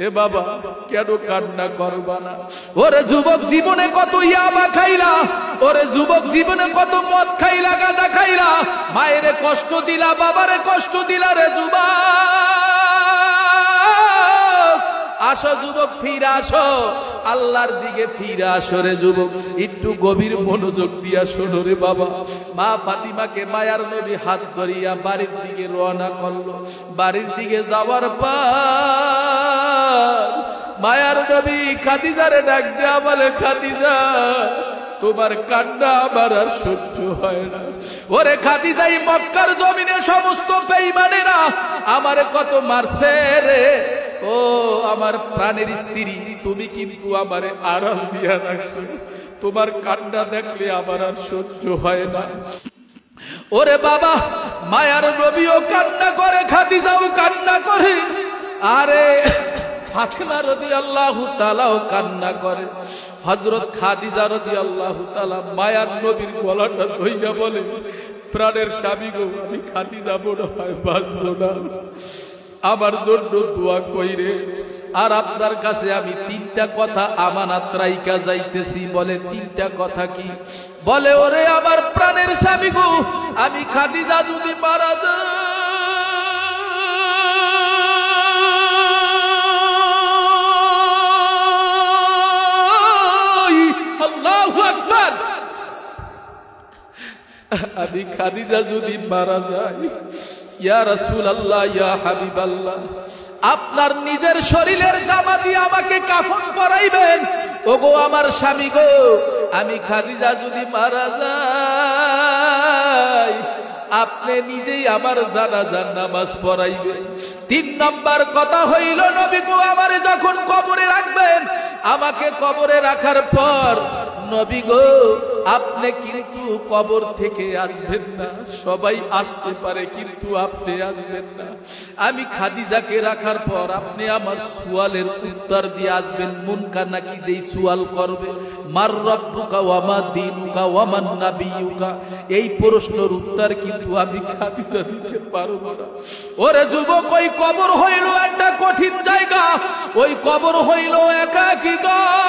এ বাবা কেন কান্না করবা না? ওরে যুবক জীবনে কত ইয়াবা খাইলা, ওরে যুবক জীবনে কত মদ খাইলা, গাঁজা খাইলা, মায়েরে কষ্ট দিলা, বাবারে কষ্ট দিলা রে যুবক। আসো যুবক, ফিরে আসো, আল্লাহর দিকে ফিরে আসো রে যুবক। একটু গভীর মনোযোগ দিয়া শোনো রে বাবা। মা ফাতিমাকে মায়ার নবী হাত ধরিয়া বাড়ির দিকে রওনা করলো। বাড়ির দিকে যাওয়ার পর মায়ার নবী খাদিজারে ডাক দেয়া বলে, খাদিজা তোমার কান্না আমার আর সহ্য হয় না। ওরে খাদিজা, এই মক্কার জমিনে সমস্ত বেঈমানেরা আমারে কত মারছে রে। ও আমার প্রাণের স্ত্রী, তুমি কিন্তু আমারে আড়াল দিয়া রাখছো, তোমার কান্না দেখলে আমার আর সহ্য হয় না। ওরে বাবা, মায়ার নবীও কান্না করে, খাদিজাও কান্না করে, আরে ফাতিমা রাদিয়াল্লাহু তাআলাও কান্না করে। হযরত খাদিজা রাদিয়াল্লাহু তাআলা মায়ার নবীর গলাটা ধইরা বলে, প্রাণের স্বামী গো, আমি খাদিজা মনে হয় বাঁচবো না, আমার জন্য দোয়া কইরে। আর আপনার কাছে আমি তিনটা কথা আমানত রাইখা যাইতেছি। বলে তিনটা কথা কি? বলে ওরে আমার প্রাণের স্বামী গো, আমি খাদিজা যদি মারা যাই, আল্লাহু আকবার, আমি খাদিজা যদি মারা যাই, ইয়া রাসূলুল্লাহ, ইয়া হাবিবাল্লাহ, আপনার নিজের শরীরের জামা দিয়ে আমাকে কাফন পরাইবেন। ওগো আমার স্বামী গো, আমি খাদিজা যদি মারা যাই, আপনি নিজেই আমার জানাজার নামাজ পড়াইবেন। 3 নাম্বার কথা হইল, নবী গো আমারে যখন কবরে রাখবেন, আমাকে কবরে রাখার পর নবী গো আপনি কিন্তু কবর থেকে আসবেন না, সবাই আসতে পারে কিন্তু আপনি আসবেন না। আমি খাদিজাকে রাখার পর আপনি আমার সুয়ালের উত্তর দিয়ে আসবেন। মুনকার নাকি যেই সুয়াল করবে, মার রব্বুকা ওয়া মা দীনুকা ওয়া মান নাবিয়ুকা, এই প্রশ্নের উত্তর কিন্তু আমি খাদিজা দিতে পারবো না। ওরে যুবক, ওই কবর হইল একটা কঠিন জায়গা, ওই কবর হইল একাকী ঘর।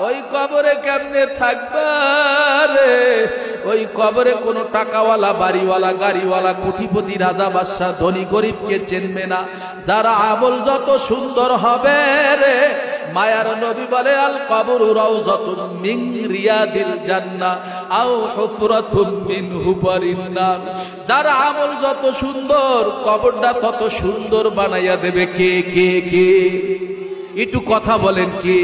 ওই কবরে কেমনে থাকবে রে? ওই কবরে কোনো টাকাওয়ালা, বাড়িওয়ালা, গাড়িওয়ালা, কোটিপতি, রাজা, বাদশা, ধনী গরিবকে চিনবে না। যারা আমল যত সুন্দর হবে রে, মায়ার নবী বলে, আল কবরু রাউযাতুন মিন রিয়াদিল জান্নাহ আও হুফরাতুম মিন হুফারিন নার। যার আমল যত সুন্দর, কবরটা তত সুন্দর বানাইয়া দেবে কে কে কে? একটু কথা বলেন কে?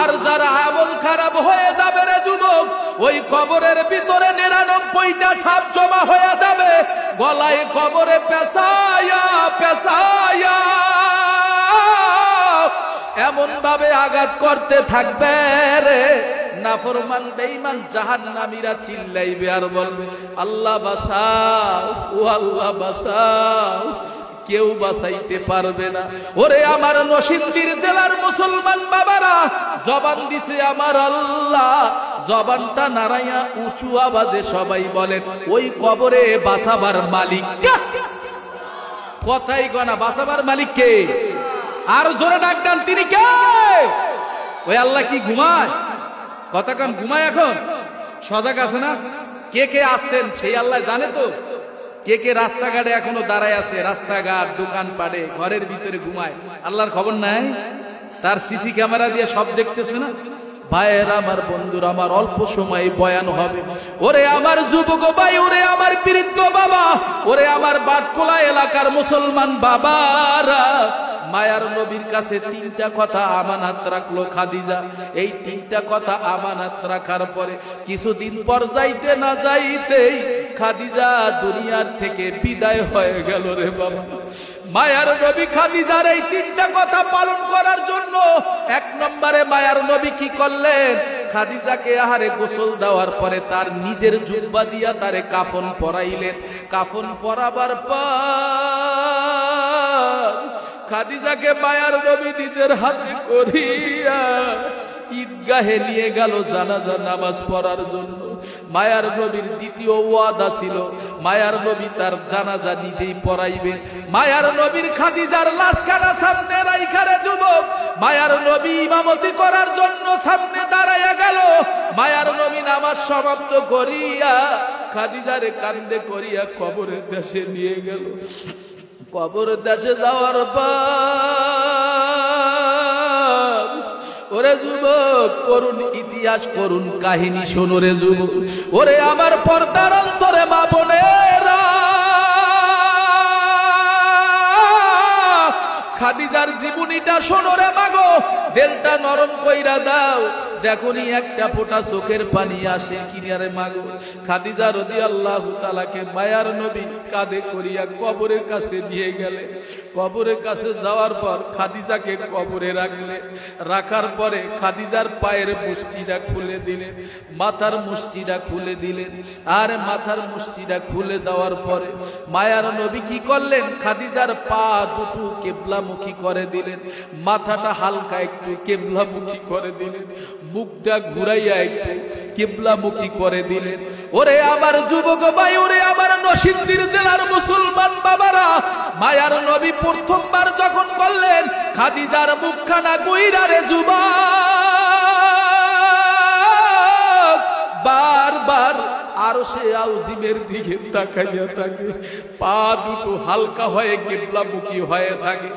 আর যারা আমল খারাপ হয়ে যাবে রে যুবক, ওই কবরের ভিতরে 99টা সাপ জমা হয়ে যাবে, গলায় কবরে পেঁচায়া পেঁচায়া এমন ভাবে আঘাত করতে থাকবে রে, নাফরমান বেঈমান জাহান্নামীরা চিল্লাইবে আর বলবে, আল্লাহ বাঁচাও, ও আল্লাহ বাঁচাও। কেউ বাঁচাইতে পারবে না। ওরে আমার নরসিংদীর জেলার মুসলমান বাবারা, জবান দিছে আমার আল্লাহ, জবানটা নাড়াইয়া উঁচু আওয়াজে সবাই বলেন, ওই কবরে বাঁচাবার মালিক কে? কথাই গনা, বাঁচাবার মালিক কে? আর জোরে ডাক দেন, তিনি কে? ওই আল্লাহ কি ঘুমায়? কথা কান ঘুমায়? এখন সজাগ আছে না? কে কে আসছেন সেই আল্লাহ জানে তো। কে কে রাস্তাঘাটে এখনো দাঁড়ায় আছে, রাস্তাঘাট, দোকান পাড়ে, ঘরের ভিতরে ঘুমায়, আল্লাহর খবর নাই? তার সিসি ক্যামেরা দিয়ে সব দেখতেছে না? ভাইয়ের আমার, বন্ধুরা আমার, অল্প সময় বয়ান হবে। ওরে আমার যুবক ভাই, ওরে আমার বৃদ্ধ বাবা, ওরে আমার বাটকোলা এলাকার মুসলমান বাবারা, মায়ার নবীর কাছে 3টা কথা আমানত রাখলো খাদিজা। এই 3টা কথা আমানত রাখার পরে কিছুদিন পর যাইতে না যাইতেই খাদিজা দুনিয়ার থেকে বিদায় হয়ে গেল রে বাবা। মায়ার নবী খাদিজার এই 3টা কথা পালন করার জন্য 1 নম্বরে মায়ার নবী কি করলেন? খাদিজাকে আহারে গোসল দেওয়ার পরে তার নিজের জুব্বা দিয়া তারে কাফন পরাইলেন। কাফন পরাবার পর খাদিজাকে মায়ার নবী নিজের হাতে করিয়া ঈদগাহে নিয়ে গেল জানাজা নামাজ পড়ার জন্য। মায়ার নবীর দ্বিতীয় ওয়াদা ছিল মায়ার নবী তার জানাজা নিজেই পড়াইবে। মায়ার নবীর খাদিজার লাশখানা সামনে রাইখা রে যুবক, মায়ার নবী ইমামতি করার জন্য সামনে দাঁড়াইয়া গেল। মায়ার নবী নামাজ সমাপ্ত করিয়া খাদিজারে কান্দে করিয়া কবরের দেশে নিয়ে গেল। কবরের দেশে যাওয়ার পর ওরে যুবক করুন ইতিহাস করুন কাহিনী শোনো রে যুবক। ওরে আমার পর্দার অন্তরে মা বোনেরা, খাদিজার জীবনীটা শোনো রে মাগো, দিলটা নরম কইরা দাও। দেখুনি একটা ফোঁটা চোখের পানি আসে কিনারে মাগো। খাদিজা রাদিয়াল্লাহু তাআলাকে মায়ার নবী কাঁধে করিয়া কবরের কাছে নিয়ে গেলে। কবরের কাছে যাওয়ার পর খাদিজাকে কবরে রাখলে। রাখার পরে খাদিজার পায়ের মুষ্টিটা খুলে দিলেন, মাথার মুষ্টিটা খুলে দিলেন। আর মাথার মুষ্টিটা খুলে দেওয়ার পরে মায়ার নবী কি করলেন, খাদিজার পা দুটো কিবলামুখী করে দিলেন, মাথাটা হালকা একটু কিবলামুখী করে দিলেন, মুখটা ঘুরাইয়া একটু কিবলামুখী করে দিলেন। ওরে আমার যুবক ভাই, ওরে আমার নরসিংদীর জেলার মুসলমান বাবারা, মায়ার নবী প্রথমবার যখন করলেন খাদিজার মুখখানা গুইরা রে যুবক, বারবার আরশে আউজিমের দিকে তাকাইয়া থাকে, পা দুটো হালকা হয়ে কিবলামুখী হয়ে থাকে।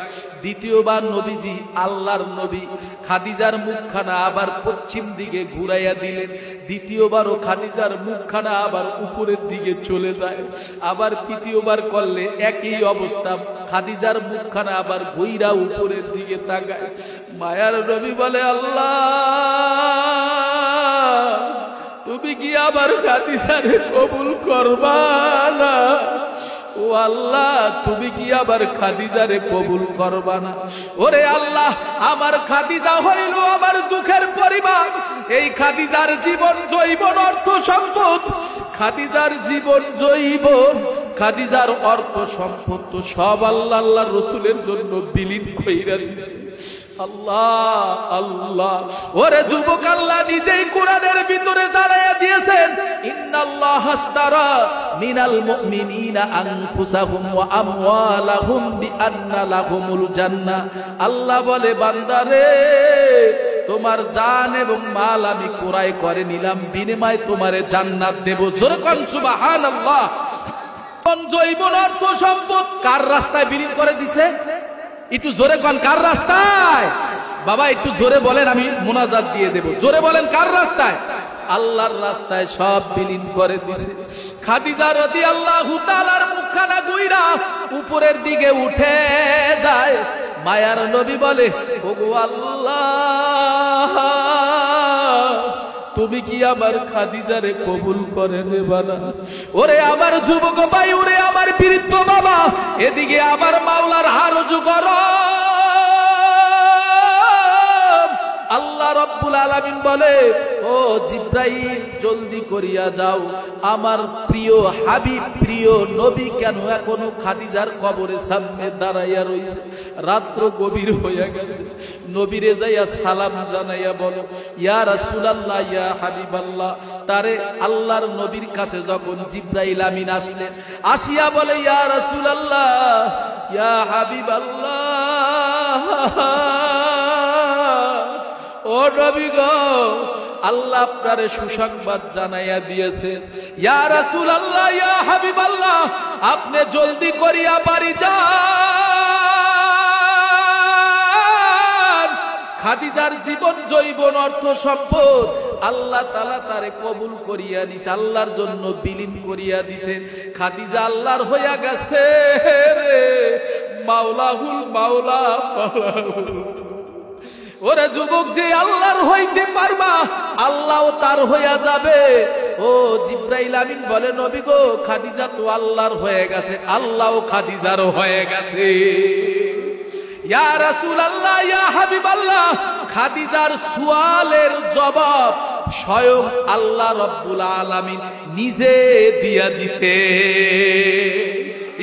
দ্বিতীয়বার নবীজি আল্লাহর নবী খাদিজার মুখখানা আবার পশ্চিম দিকে ঘুরাইয়া দিলেন। দ্বিতীয়বারও খাদিজার মুখখানা আবার উপরের দিকে চলে যায়। আবার তৃতীয়বার করলে একই অবস্থা, খাদিজার মুখখানা আবার ঘুইরা উপরের দিকে তাকায়। মায়ার নবী বলে, আল্লাহ তুমি কি আবার খাদিজারে কবুল করবা না? ও আল্লাহ তুমি কি আবার খাদিজারে কবুল করবা না? ওরে আল্লাহ, আমার খাদিজা হইল আমার দুঃখের পরিবার। এই খাদিজার জীবন জৈবন অর্থ সম্পদ, খাদিজার জীবন জৈবন, খাদিজার অর্থ সম্পদ তো সব আল্লাহ আল্লাহর রাসূলের জন্য বিলীন কইরা দিয়েছে। আল্লাহ আল্লাহ, ওরে যুবক, আল্লাহ নিজেই কোরআনের ভিতরে জানাইয়া দিয়েছেন, ইন্নাল্লাহ আশতারা মিনাল মুমিনিনা আনফুসাহুম ওয়া আমওয়ালাহুম বিআন্না লাহুমুল জান্নাহ। আল্লাহ বলে, বান্দারে তোমার জান এবং মাল আমি ক্রয় করে নিলাম, বিনিময়ে তোমারে জান্নাত দেব। জোরে কোন সুবহানাল্লাহ। কোন জৈবন অর্থ সম্পদ কার রাস্তায় বিলীন করে দিছে? একটু জোরে কোন, কার রাস্তায়? বাবা একটু জোরে বলেন, আমি মুনাজাত দিয়ে দেব। জোরে বলেন, কার রাস্তায়? আল্লাহর রাস্তায় সব বিলীন করে দিছে। খাদিজা রাদিয়াল্লাহু তাআলার মুখখানা গুইরা উপরের দিকে উঠে যায়। মায়ার নবী বলে, ওগো আল্লাহ তুমি কি আমার খাদিজারে কবুল করে নেবা না? ওরে আমার যুবক ভাই, ওরে আমার বৃদ্ধ বাবা, এদিকে আমার মাওলার আরজ গরম। আল্লাহ রাব্বুল আলামিন বলে, ও জিবরাইল জলদি করিয়া যাও, আমার প্রিয় হাবিব প্রিয় নবী কেন এখনো খাদিজার কবরের সামনে দাঁড়াইয়া রইছে? রাত্র গভীর হইয়া গেছে। নবীরে যাইয়া সালাম জানাইয়া বলো, ইয়া রাসূলুল্লাহ ইয়া হাবিবাল্লাহ। তারে আল্লাহর নবীর কাছে যখন জিবরাইল আমিন আসলেন, আসিয়া বলে, ইয়া রাসূলুল্লাহ ইয়া হাবিবাল্লাহ, ও নবী গো, আল্লাহ আপনারে সুসংবাদ জানাইয়া দিয়েছে। ইয়া রাসূলুল্লাহ ইয়া হাবিবাল্লাহ, আপনি জলদি করিয়া বাড়ি যান। খাদিজার জীবন জৈবন অর্থ সম্পদ আল্লাহ তাআলা তারে কবুল করিয়া দিছে, আল্লাহর জন্য বিলীন করিয়া দিছে। খাদিজা আল্লাহর হইয়া গেছে রে, মাওলাহুল মাওলা ফালাহুল। ওরে যুবক, যে আল্লাহর হইতে পারবা আল্লাহ তার হইয়া যাবে। ও জিবরাইল আমিন বলে, নবী গো, খাদিজা তো আল্লাহর হয়ে গেছে, আল্লাহ খাদিজারও হয়ে গেছে। ইয়া রাসূলুল্লাহ ইয়া হাবিবাল্লাহ, খাদিজার সুয়ালের জবাব স্বয়ং আল্লাহ রাব্বুল আলামিন নিজে দিয়া দিছে।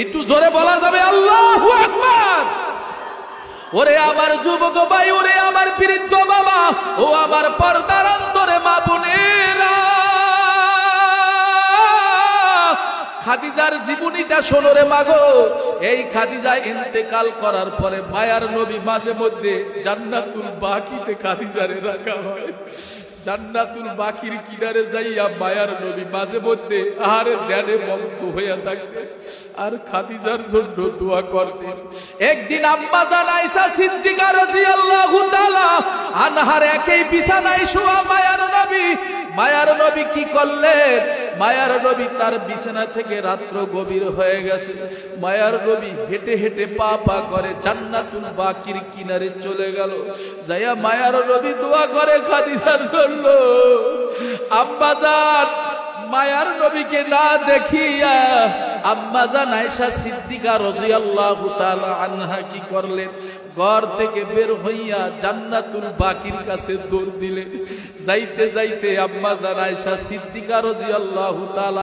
একটু জোরে বলা যাবে আল্লাহু আকবার। ওরে আমার যুবক ভাই, ওরে আমার বৃদ্ধ বাবা, ও আমার পর্দার অন্তরে মা বোনেরা, খাদিজার জীবনীটা শোনো রে মাগো। এই খাদিজা ইন্তেকাল করার পরে মায়ার নবী মাঝে মধ্যে জান্নাতুল বাকিতে খাদিজারে রাখা হয়। জান্নাতুল বাকির কিনারে যাইয়া মায়ার নবী মাঝে মধ্যে আহারে ধ্যানে মগ্ন হইয়া থাকতেন আর খাদিজার জন্য দোয়া করতেন। একদিন আম্মা জান আয়েশা সিদ্দিকা রাদিয়াল্লাহু তাআলা আনহার একই বিছানায় শোয়া মায়ার নবী, মায়ার নবী কি করলেন? মায়ার নবী তার বিছানা থেকে রাত্র গভীর হয়ে গেছে, মায়ার নবী হেঁটে হেঁটে পা পা করে জান্নাতুল বাকির কিনারে চলে গেল। যাইয়া মায়ার নবী দোয়া করে খাদিজার জন্য। আম্মা জান মায়ার নবীকে না দেখিয়া আম্মা জান আয়েশা সিদ্দিকা রাদিয়াল্লাহু তাআলা আনহা কি করলেন? ঘর থেকে বের হইয়া জান্নাতুল বাকির কাছে দৌড় দিলেন। যাইতে যাইতে আম্মা জান আয়েশা সিদ্দিকা রাদিয়াল্লাহু তাআলা